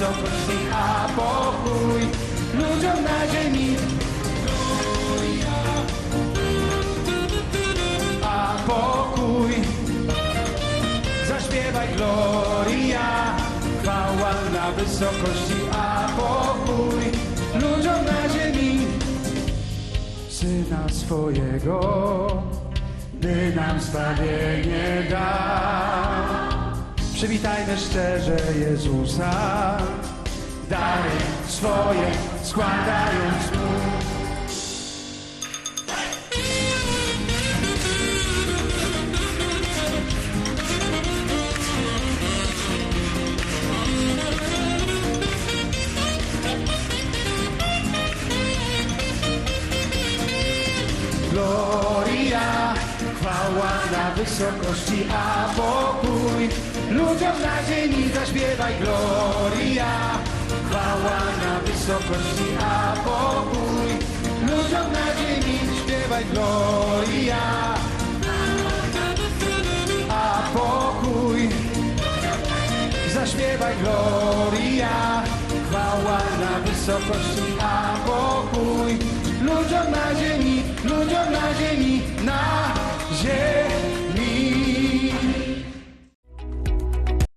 wysokości, a pokój ludziom na ziemi. A pokój, zaśpiewaj gloria, chwała na wysokości, a pokój ludziom na ziemi. Syna swojego, by nam zbawienie dał. Przywitajmy szczerze Jezusa, dary swoje składając Mu. Gloria, chwała na wysokości, a pokój ludziom na ziemi. Zaśpiewaj gloria, chwała na wysokości, a pokój ludziom na ziemi. Śpiewaj gloria, a pokój, zaśpiewaj gloria, chwała na wysokości, a pokój ludziom na ziemi, ludziom na ziemi, na ziemi.